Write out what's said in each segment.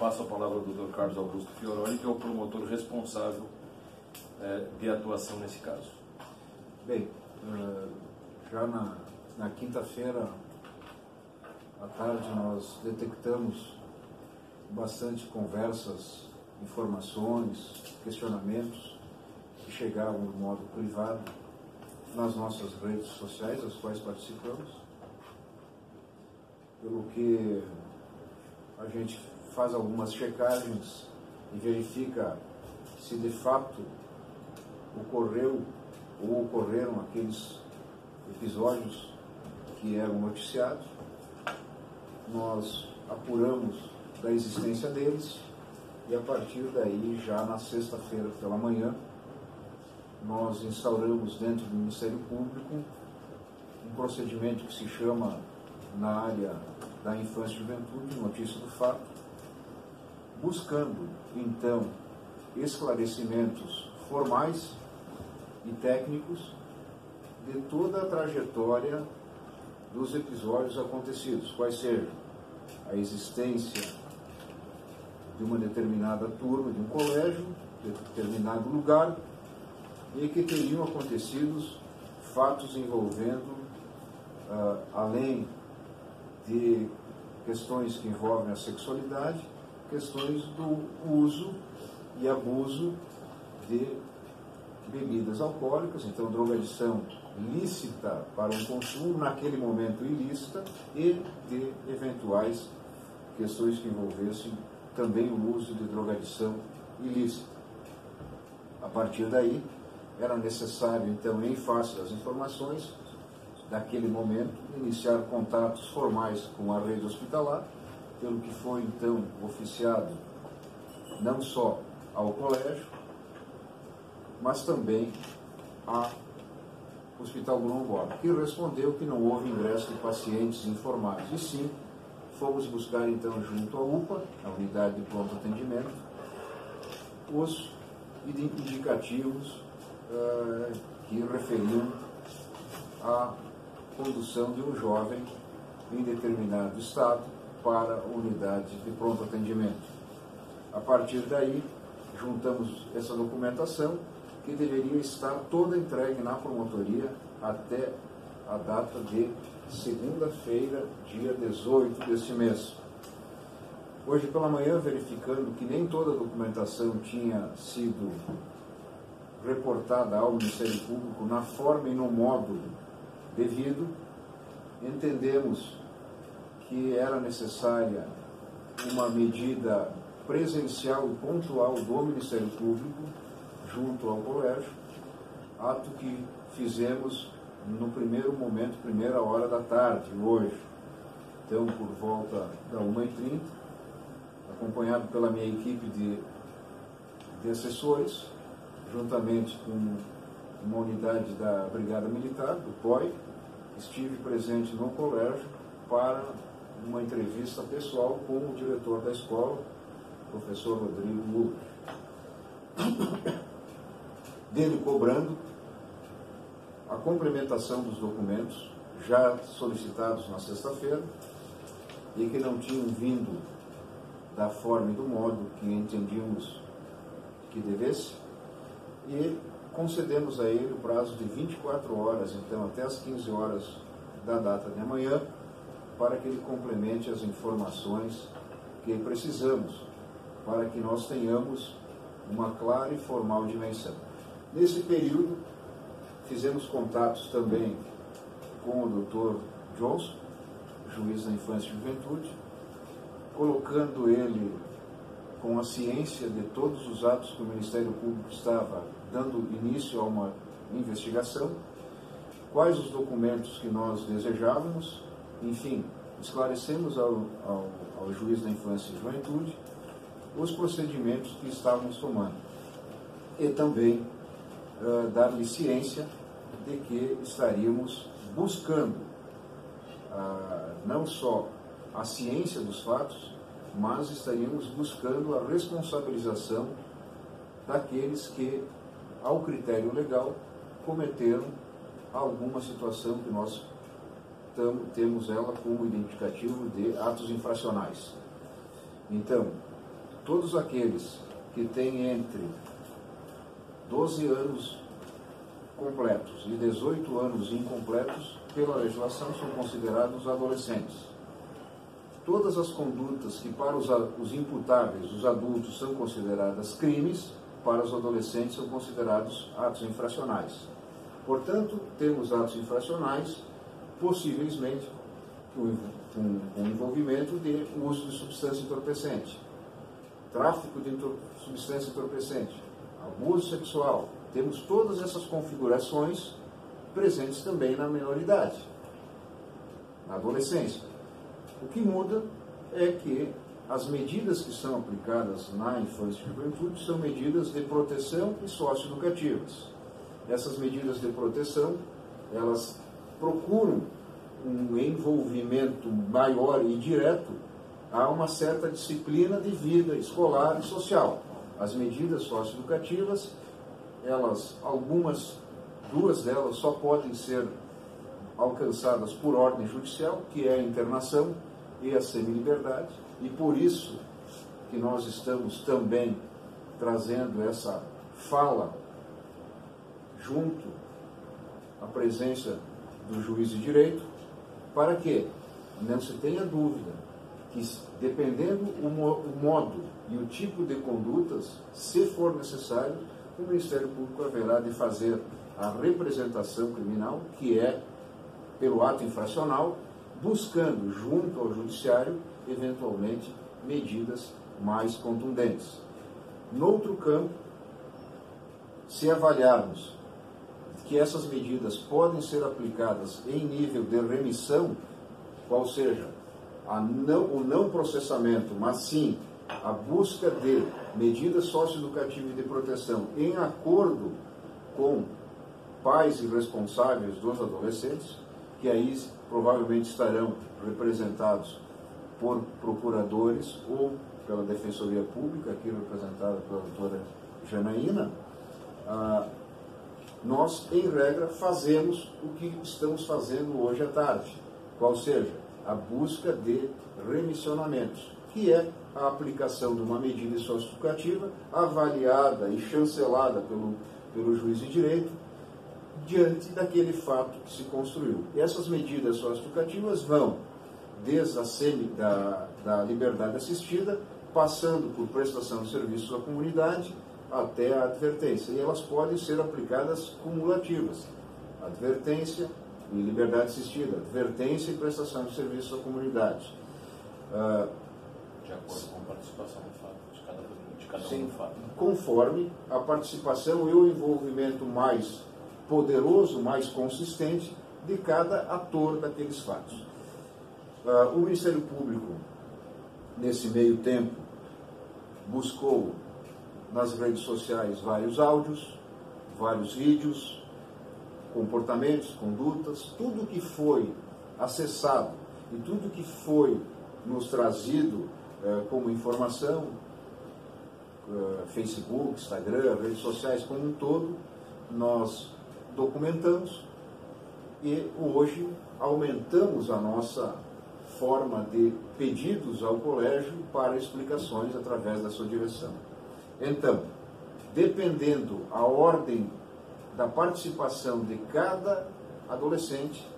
passo a palavra ao Dr. Carlos Augusto Fioroni, que é o promotor responsável de atuação nesse caso. Bem, já na quinta-feira à tarde nós detectamos bastante conversas, informações, questionamentos que chegavam de modo privado nas nossas redes sociais, das quais participamos, pelo que a gente faz algumas checagens e verifica se de fato ocorreu ou ocorreram aqueles episódios que eram noticiados. Nós apuramos da existência deles e a partir daí, já na sexta-feira pela manhã, nós instauramos dentro do Ministério Público um procedimento que se chama, na área da infância e juventude, notícia do fato, buscando então esclarecimentos formais e técnicos de toda a trajetória dos episódios acontecidos, quais sejam a existência de uma determinada turma, de um colégio, de determinado lugar, e que teriam acontecido fatos envolvendo, além de questões que envolvem a sexualidade, questões do uso e abuso de bebidas alcoólicas, então drogadição lícita para um consumo, naquele momento ilícita, e de eventuais questões que envolvessem também o uso de drogadição ilícita. A partir daí, era necessário, então, em face das informações daquele momento, iniciar contatos formais com a rede hospitalar, pelo que foi, então, oficiado não só ao colégio, mas também ao Hospital Bruno Borba, que respondeu que não houve ingresso de pacientes informados. E sim, fomos buscar, então, junto à UPA, a unidade de pronto atendimento, os indicativos que referiam à condução de um jovem em determinado estado para a unidade de pronto atendimento. A partir daí, juntamos essa documentação, que deveria estar toda entregue na promotoria até a data de segunda-feira, dia 18 deste mês. Hoje pela manhã, verificando que nem toda a documentação tinha sido reportada ao Ministério Público na forma e no modo devido, entendemos que era necessária uma medida presencial e pontual do Ministério Público junto ao colégio, ato que fizemos no primeiro momento, primeira hora da tarde, hoje. Então, por volta da 1h30, acompanhado pela minha equipe de assessores, juntamente com uma unidade da Brigada Militar, do POI, estive presente no colégio para uma entrevista pessoal com o diretor da escola, o professor Rodrigo Lula. Dele cobrando a complementação dos documentos já solicitados na sexta-feira e que não tinham vindo da forma e do modo que entendíamos que devesse, e concedemos a ele o prazo de 24 horas, então até as 15 horas da data de amanhã, para que ele complemente as informações que precisamos, para que nós tenhamos uma clara e formal dimensão. Nesse período, fizemos contatos também com o Dr. Johnson, juiz da Infância e Juventude, colocando ele com a ciência de todos os atos que o Ministério Público estava dando início a uma investigação, quais os documentos que nós desejávamos, enfim, esclarecemos ao juiz da Infância e Juventude os procedimentos que estávamos tomando e também dar-lhe ciência de que estaríamos buscando não só a ciência dos fatos, mas estaríamos buscando a responsabilização daqueles que, ao critério legal, cometeram alguma situação que nós temos ela como identificativo de atos infracionais. Então, todos aqueles que têm entre 12 anos completos e 18 anos incompletos, pela legislação, são considerados adolescentes. Todas as condutas que para os imputáveis, os adultos, são consideradas crimes, para os adolescentes são considerados atos infracionais. Portanto, temos atos infracionais, possivelmente com envolvimento de uso de substância entorpecente, tráfico de substância entorpecente, abuso sexual. Temos todas essas configurações presentes também na menoridade, na adolescência. O que muda é que as medidas que são aplicadas na infância e juventude são medidas de proteção e socioeducativas. Essas medidas de proteção, elas procuram um envolvimento maior e direto a uma certa disciplina de vida escolar e social. As medidas socioeducativas, duas delas só podem ser alcançadas por ordem judicial, que é a internação e a semiliberdade, e por isso que nós estamos também trazendo essa fala junto à presença do juiz de direito, para que não se tenha dúvida que, dependendo o modo e o tipo de condutas, se for necessário, o Ministério Público haverá de fazer a representação criminal, que é pelo ato infracional, buscando, junto ao Judiciário, eventualmente, medidas mais contundentes. Noutro campo, se avaliarmos que essas medidas podem ser aplicadas em nível de remissão, qual seja, o não processamento, mas sim a busca de medidas socioeducativas e de proteção em acordo com pais e responsáveis dos adolescentes, que aí provavelmente estarão representados por procuradores ou pela Defensoria Pública, aqui representada pela doutora Janaína, nós, em regra, fazemos o que estamos fazendo hoje à tarde, qual seja, a busca de remissionamentos, que é a aplicação de uma medida socioeducativa avaliada e chancelada pelo juiz de direito diante daquele fato que se construiu. E essas medidas socioeducativas vão desde da liberdade assistida, passando por prestação de serviços à comunidade, até a advertência. E elas podem ser aplicadas cumulativas. Advertência e liberdade assistida, advertência e prestação de serviços à comunidade. De acordo com a participação no fato, de cada sim, um no fato. Conforme a participação e o envolvimento mais poderoso, mais consistente de cada ator daqueles fatos. O Ministério Público, nesse meio tempo, buscou nas redes sociais vários áudios, vários vídeos, comportamentos, condutas, tudo que foi acessado e tudo que foi nos trazido como informação, Facebook, Instagram, redes sociais como um todo, nós documentamos e hoje aumentamos a nossa forma de pedidos ao colégio para explicações através da sua direção. Então, dependendo a ordem da participação de cada adolescente,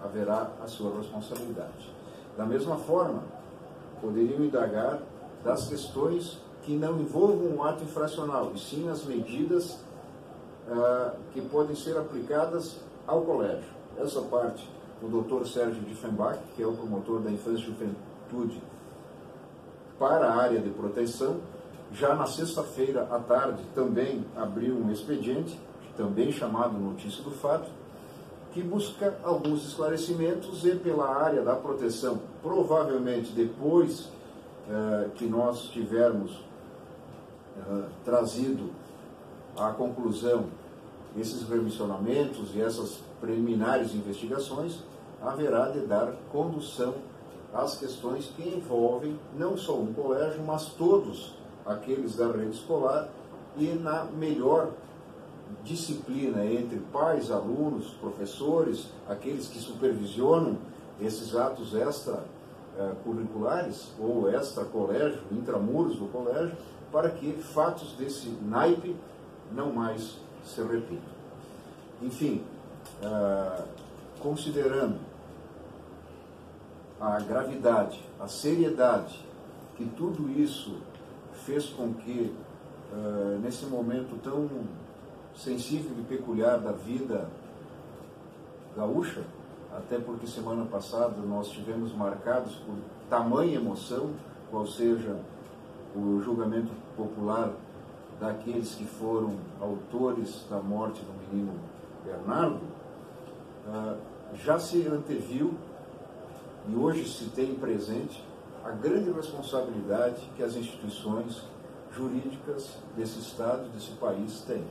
haverá a sua responsabilidade. Da mesma forma, poderiam indagar das questões que não envolvam um ato infracional, e sim as medidas que podem ser aplicadas ao colégio. Essa parte, o Dr. Sérgio Diefenbach, que é o promotor da infância e juventude para a área de proteção, já na sexta-feira à tarde também abriu um expediente, também chamado Notícia do Fato, que busca alguns esclarecimentos e pela área da proteção, provavelmente depois que nós tivermos trazido à conclusão esses remissionamentos e essas preliminares investigações, haverá de dar condução às questões que envolvem não só um colégio, mas todos aqueles da rede escolar, e na melhor disciplina entre pais, alunos, professores, aqueles que supervisionam esses atos curriculares ou extra-colégio, intramuros do colégio, para que fatos desse naipe não mais se repitam. Enfim, considerando a gravidade, a seriedade que tudo isso fez com que, nesse momento tão sensível e peculiar da vida gaúcha, até porque semana passada nós tivemos marcados por tamanha emoção, qual seja o julgamento popular daqueles que foram autores da morte do menino Bernardo, já se anteviu e hoje se tem presente a grande responsabilidade que as instituições jurídicas desse Estado, desse país têm.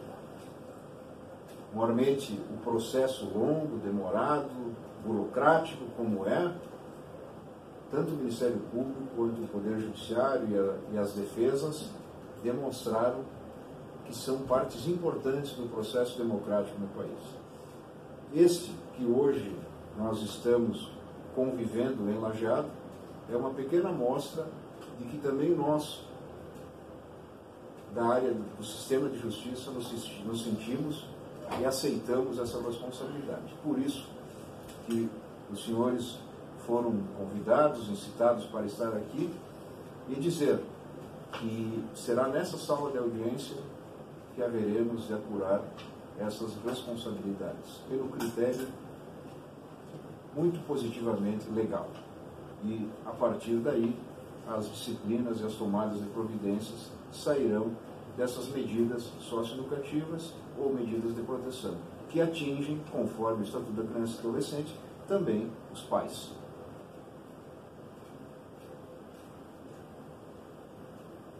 Normalmente, o processo longo, demorado, burocrático como é, tanto o Ministério Público quanto o Poder Judiciário e as defesas demonstraram que são partes importantes do processo democrático no país. Este que hoje nós estamos convivendo em Lajeado é uma pequena amostra de que também nós, da área do sistema de justiça, nos sentimos e aceitamos essa responsabilidade. Por isso que os senhores foram convidados, incitados para estar aqui e dizer que será nessa sala de audiência que haveremos de apurar essas responsabilidades, pelo critério muito positivamente legal. E, a partir daí, as disciplinas e as tomadas de providências sairão dessas medidas socioeducativas ou medidas de proteção, que atingem, conforme o Estatuto da Criança e Adolescente, também os pais.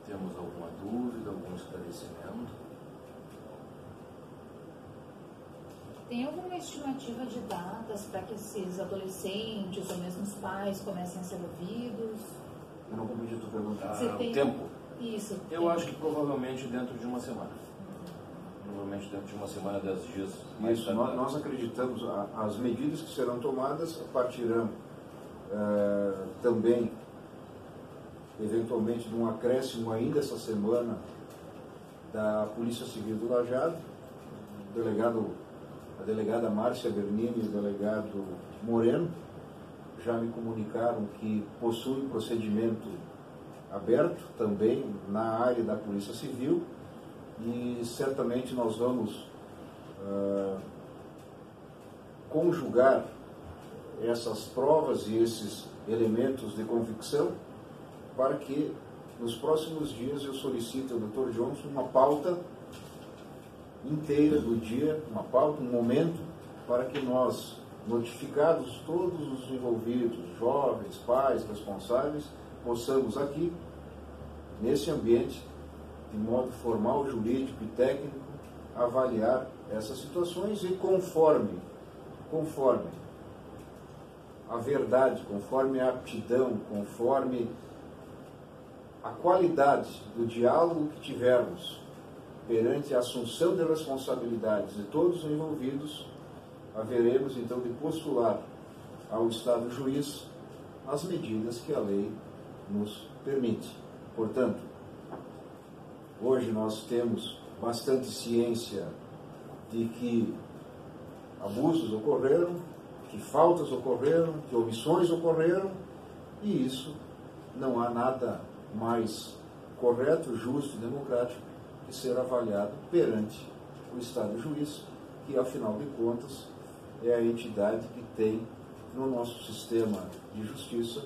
Temos alguma dúvida, algum esclarecimento? Tem alguma estimativa de datas para que esses adolescentes ou mesmo os pais comecem a ser ouvidos? Eu não compreendi a tua pergunta. Tem... Tempo? Isso. Eu acho que provavelmente dentro de uma semana. Provavelmente dentro de uma semana, 10 dias. Isso, nós acreditamos, as medidas que serão tomadas partirão também, eventualmente, de um acréscimo ainda essa semana da Polícia Civil do Lajeado, a delegada Márcia Bernini e o delegado Moreno já me comunicaram que possuem procedimento aberto também na área da Polícia Civil e certamente nós vamos conjugar essas provas e esses elementos de convicção para que nos próximos dias eu solicite ao Dr. Johnson uma pauta inteira do dia, uma pauta, um momento, para que nós, notificados todos os envolvidos, jovens, pais, responsáveis, possamos aqui, nesse ambiente, de modo formal, jurídico e técnico, avaliar essas situações e conforme a verdade, conforme a aptidão, conforme a qualidade do diálogo que tivermos perante a assunção de responsabilidades de todos os envolvidos, haveremos então de postular ao Estado juiz as medidas que a lei nos permite. Portanto, hoje nós temos bastante ciência de que abusos ocorreram, que faltas ocorreram, que omissões ocorreram, e isso não há nada mais correto, justo e democrático que ser avaliado perante o Estado juiz, que, afinal de contas, é a entidade que tem no nosso sistema de justiça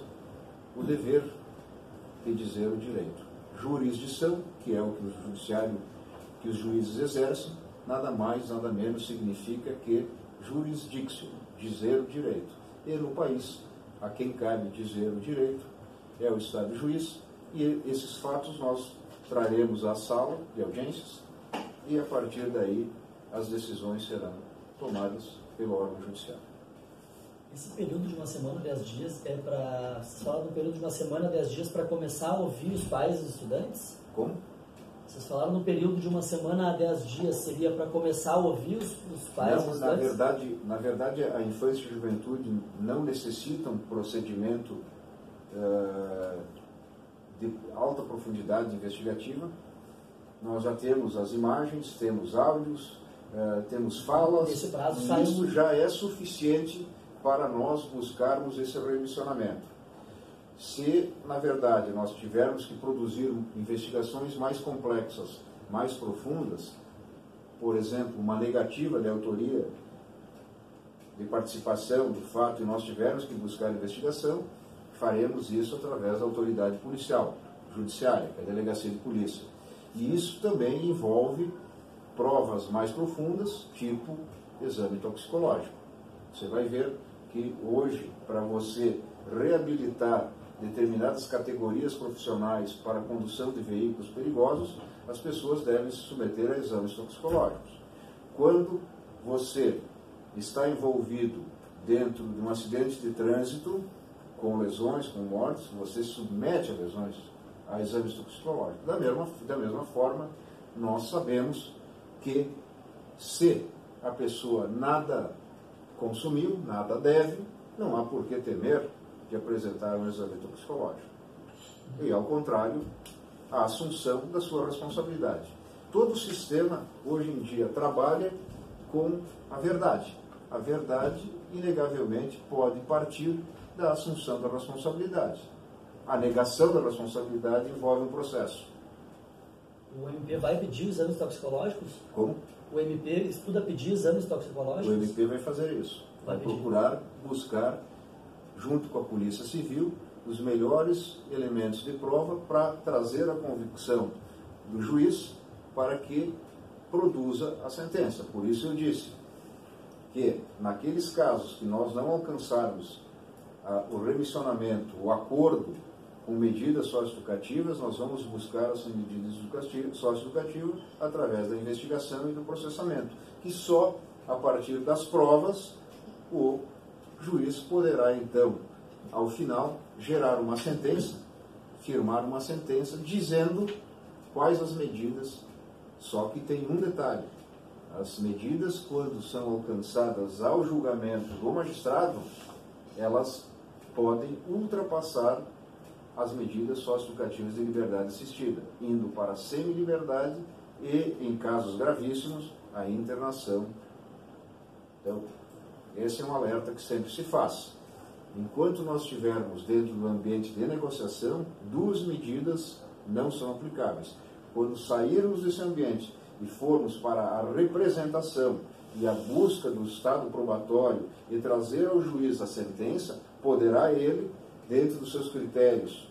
o dever de dizer o direito. Jurisdição, que é o que o judiciário, que os juízes exercem, nada mais, nada menos significa que jurisdictio, dizer o direito. E no país, a quem cabe dizer o direito é o Estado juiz, e esses fatos nós traremos à sala de audiências e, a partir daí, as decisões serão tomadas pelo órgão judiciário. Esse período de uma semana, 10 dias, é para... Vocês falaram do período de uma semana, 10 dias para começar a ouvir os pais dos estudantes? Como? Vocês falaram no período de uma semana a 10 dias, seria para começar a ouvir os pais dos estudantes? Na verdade, a infância e a juventude não necessitam procedimento de alta profundidade investigativa. Nós já temos as imagens, temos áudios, temos falas, Esse prazo e sai isso já é suficiente para nós buscarmos esse remissionamento. Se, na verdade, nós tivermos que produzir investigações mais complexas, mais profundas, por exemplo, uma negativa de autoria, de participação do fato, e nós tivermos que buscar investigação, faremos isso através da autoridade policial, judiciária, que é a delegacia de polícia. E isso também envolve provas mais profundas, tipo exame toxicológico. Você vai ver que hoje, para você reabilitar determinadas categorias profissionais para a condução de veículos perigosos, as pessoas devem se submeter a exames toxicológicos. Quando você está envolvido dentro de um acidente de trânsito, com lesões, com mortes, você se submete a exames toxicológicos. Da mesma forma, nós sabemos que se a pessoa nada consumiu, nada deve, não há por que temer de apresentar um exame toxicológico. E, ao contrário, a assunção da sua responsabilidade. Todo o sistema, hoje em dia, trabalha com a verdade. A verdade, inegavelmente, pode partir da assunção da responsabilidade. A negação da responsabilidade envolve um processo. O MP vai pedir exames toxicológicos? Como? O MP estuda pedir exames toxicológicos? O MP vai fazer isso. Vai procurar, buscar, junto com a Polícia Civil, os melhores elementos de prova para trazer a convicção do juiz para que produza a sentença. Por isso eu disse que, naqueles casos que nós não alcançarmos o remissionamento, o acordo com medidas socioeducativas, nós vamos buscar as medidas socioeducativas através da investigação e do processamento, que só a partir das provas o juiz poderá, então, ao final, gerar uma sentença, firmar uma sentença, dizendo quais as medidas, só que tem um detalhe: as medidas, quando são alcançadas ao julgamento do magistrado, elas podem ultrapassar as medidas socioeducativas de liberdade assistida, indo para a semi-liberdade e, em casos gravíssimos, a internação. Então, esse é um alerta que sempre se faz. Enquanto nós estivermos dentro do ambiente de negociação, duas medidas não são aplicáveis. Quando sairmos desse ambiente e formos para a representação e a busca do estado probatório e trazer ao juiz a sentença, poderá ele, dentro dos seus critérios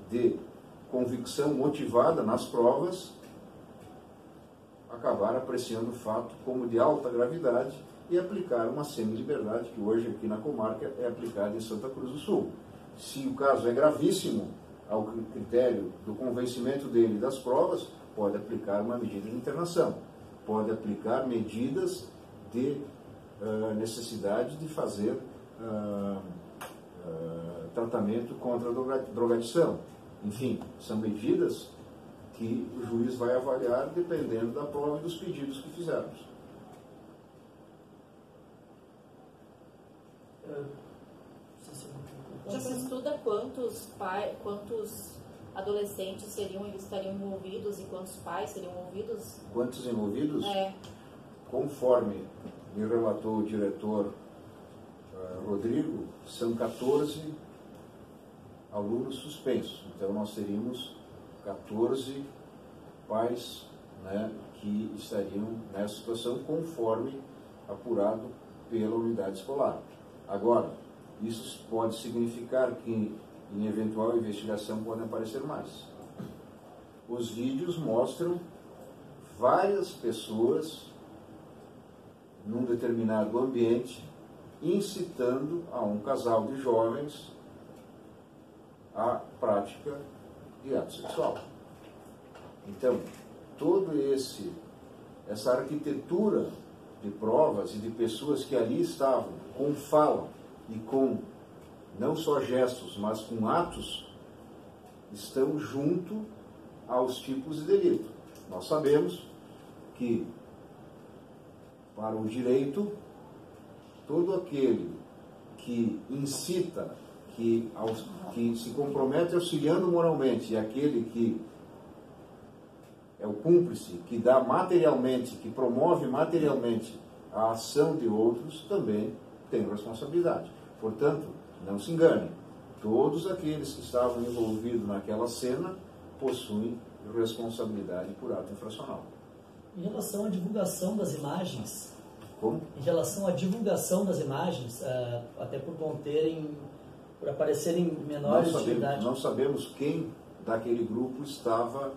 de convicção motivada nas provas, acabar apreciando o fato como de alta gravidade e aplicar uma semi-liberdade, que hoje aqui na comarca é aplicada em Santa Cruz do Sul. Se o caso é gravíssimo, ao critério do convencimento dele das provas, pode aplicar uma medida de internação, pode aplicar medidas de necessidade de fazer tratamento contra a drogadição. Enfim, são medidas que o juiz vai avaliar dependendo da prova e dos pedidos que fizermos. Já se estuda quantos adolescentes estariam envolvidos e quantos pais seriam envolvidos? Quantos envolvidos? É. Conforme me relatou o diretor Rodrigo, são 14 alunos suspensos. Então nós teríamos 14 pais, né, que estariam nessa situação, conforme apurado pela unidade escolar. Agora, isso pode significar que em eventual investigação podem aparecer mais. Os vídeos mostram várias pessoas num determinado ambiente incitando a um casal de jovens à prática de ato sexual. Então, toda essa arquitetura de provas e de pessoas que ali estavam com fala e com não só gestos, mas com atos, estão junto aos tipos de delito. Nós sabemos que, para o direito, todo aquele que incita, que se compromete auxiliando moralmente e aquele que é o cúmplice, que dá materialmente, que promove materialmente a ação de outros, também tem responsabilidade. Portanto, não se engane, todos aqueles que estavam envolvidos naquela cena possuem responsabilidade por ato infracional. Em relação à divulgação das imagens, Como? em relação à divulgação das imagens, até por aparecerem menores de idade. Não sabemos quem daquele grupo estava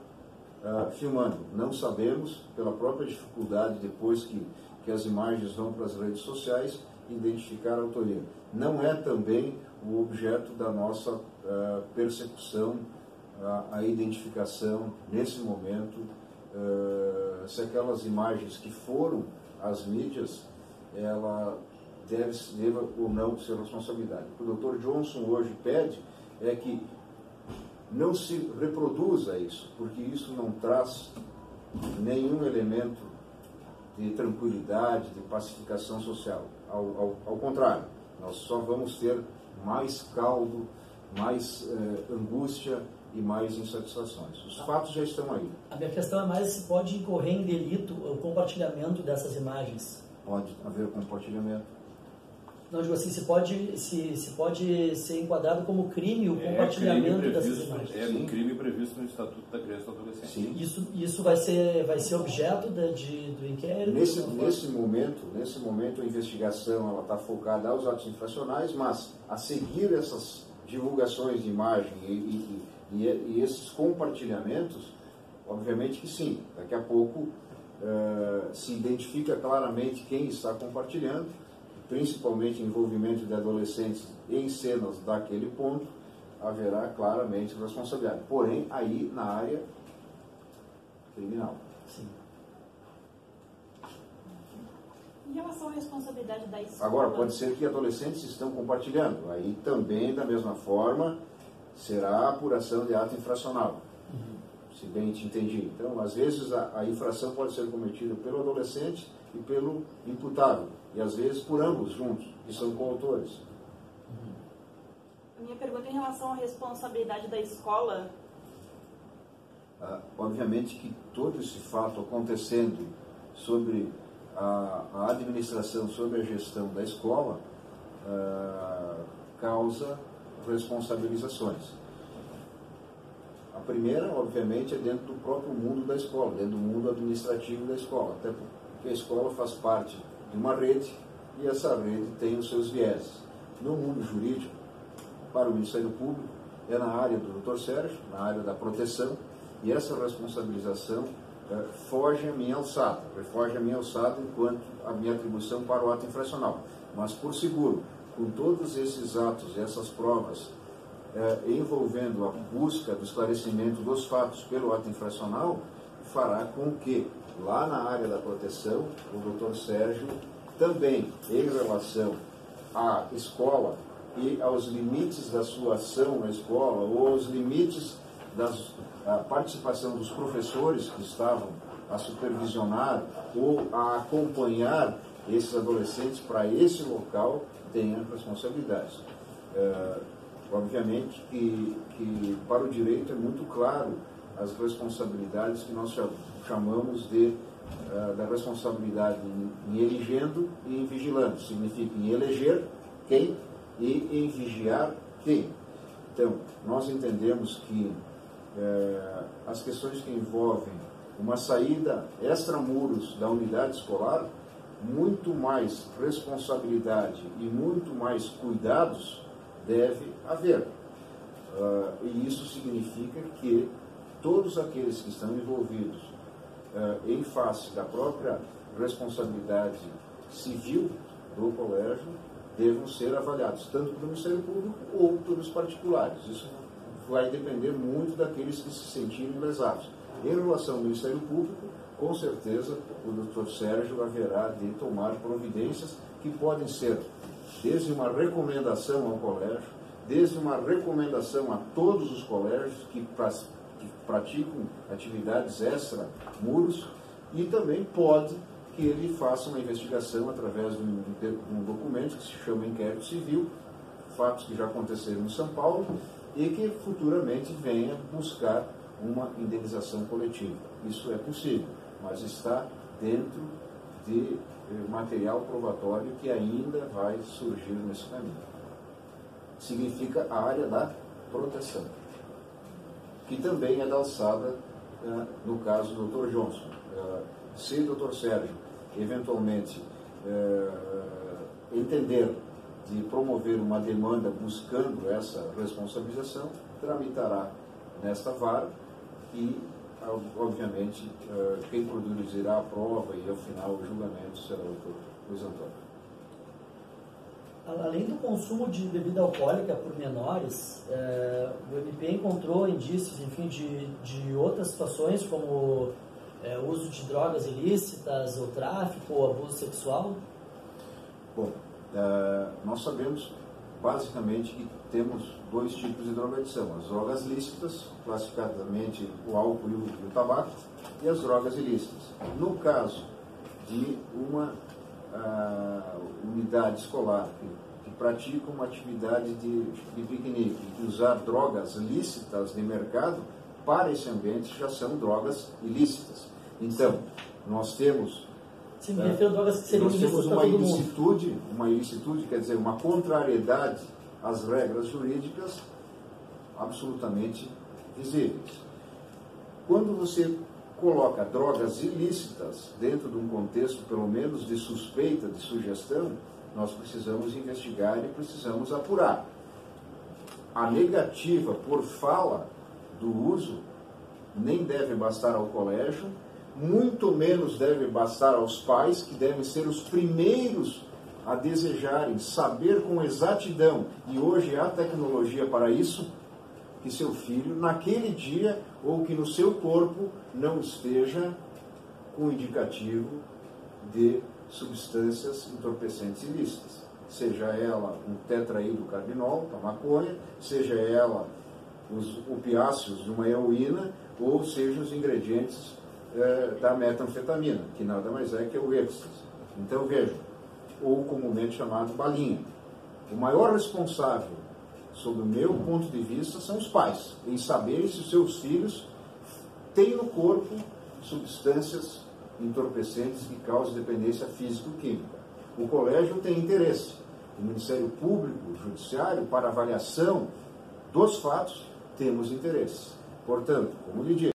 filmando. Não sabemos, pela própria dificuldade, depois que as imagens vão para as redes sociais, identificar a autoria. Não é também o objeto da nossa persecução, a identificação, nesse momento, se aquelas imagens que foram às mídias, ela deva ou não ser responsabilidade. O que o Dr. Johnson hoje pede é que não se reproduza isso, porque isso não traz nenhum elemento de tranquilidade, de pacificação social. Ao contrário, nós só vamos ter mais caldo, mais angústia e mais insatisfações. Os fatos já estão aí. A minha questão é mais se pode incorrer em delito o compartilhamento dessas imagens. Pode haver compartilhamento. Não, digo assim, se pode ser enquadrado como crime o compartilhamento dessas imagens. É um crime previsto no Estatuto da Criança e do Adolescente. Sim. Isso vai ser objeto do inquérito? Nesse momento, a investigação está focada aos atos infracionais, mas a seguir essas divulgações de imagem e esses compartilhamentos, obviamente que sim. Daqui a pouco se identifica claramente quem está compartilhando, principalmente envolvimento de adolescentes em cenas daquele ponto, haverá claramente responsabilidade. Porém, aí na área criminal. Sim. Em relação à responsabilidade da escola... Agora, pode ser que adolescentes estão compartilhando. Aí também, da mesma forma, será a apuração de ato infracional. Se bem te entendi. Então, às vezes, a infração pode ser cometida pelo adolescente e pelo imputado. E às vezes por ambos juntos, que são coautores. A minha pergunta é em relação à responsabilidade da escola. Obviamente que todo esse fato acontecendo sobre a administração, sobre a gestão da escola, causa responsabilizações. A primeira, obviamente, é dentro do próprio mundo da escola, dentro do mundo administrativo da escola, até porque a escola faz parte de uma rede e essa rede tem os seus vieses. No mundo jurídico, para o Ministério Público, é na área do Dr. Sérgio, na área da proteção, e essa responsabilização foge à minha alçada, enquanto a minha atribuição para o ato infracional. Mas, por seguro, com todos esses atos, essas provas, envolvendo a busca do esclarecimento dos fatos pelo ato infracional, fará com que, lá na área da proteção, o Dr. Sérgio também, em relação à escola e aos limites da sua ação na escola, ou aos limites da participação dos professores que estavam a supervisionar ou a acompanhar esses adolescentes para esse local, tenha responsabilidade. Obviamente que para o direito é muito claro as responsabilidades que nós chamamos da responsabilidade em elegendo e em vigilando. Significa em eleger quem e em vigiar quem. Então, nós entendemos que as questões que envolvem uma saída extramuros da unidade escolar, muito mais responsabilidade e muito mais cuidados deve haver. E isso significa que todos aqueles que estão envolvidos em face da própria responsabilidade civil do colégio devam ser avaliados, tanto pelo Ministério Público ou pelos particulares. Isso vai depender muito daqueles que se sentirem lesados. Em relação ao Ministério Público, com certeza o Dr. Sérgio haverá de tomar providências que podem ser desde uma recomendação ao colégio, desde uma recomendação a todos os colégios que praticam atividades extra-muros, e também pode que ele faça uma investigação através de um documento que se chama inquérito civil, fatos que já aconteceram em São Paulo e que futuramente venha buscar uma indenização coletiva. Isso é possível, mas está dentro de material probatório que ainda vai surgir nesse caminho. Significa a área da proteção, que também é da alçada, no caso do Dr. Johnson. Se o Dr. Sérgio, eventualmente, entender de promover uma demanda buscando essa responsabilização, tramitará nesta vara e, obviamente, quem produzirá a prova e, ao final, o julgamento será o Dr. Luiz Antônio. Além do consumo de bebida alcoólica por menores, o MP encontrou indícios, enfim, de outras situações, como uso de drogas ilícitas, ou tráfico, ou abuso sexual? Bom, nós sabemos, basicamente, que temos dois tipos de drogadição. As drogas lícitas, classificadamente o álcool e o tabaco, e as drogas ilícitas. No caso de uma unidade escolar que pratica uma atividade de piquenique e usar drogas lícitas de mercado, para esse ambiente já são drogas ilícitas. Então, nós temos... Sim, me refiro a drogas que seriam ilícitas para todo mundo. Uma ilicitude, quer dizer, uma contrariedade às regras jurídicas absolutamente visíveis. Quando você coloca drogas ilícitas dentro de um contexto, pelo menos, de suspeita, de sugestão, nós precisamos investigar e precisamos apurar. A negativa por fala do uso nem deve bastar ao colégio, muito menos deve bastar aos pais, que devem ser os primeiros a desejarem saber com exatidão, e hoje há tecnologia para isso, que seu filho, naquele dia, ou que no seu corpo, não esteja com indicativo de substâncias entorpecentes ilícitas. Seja ela um tetraidrocannabinol, a maconha, seja ela os opiáceos de uma heroína, ou seja os ingredientes da metanfetamina, que nada mais é que o êxtase. Então vejam, ou comumente chamado balinha. O maior responsável, sob o meu ponto de vista, são os pais, em saberem se os seus filhos têm no corpo substâncias entorpecentes que causam dependência físico-química. O colégio tem interesse, o Ministério Público, o Judiciário, para avaliação dos fatos, temos interesse. Portanto, como lhe disse,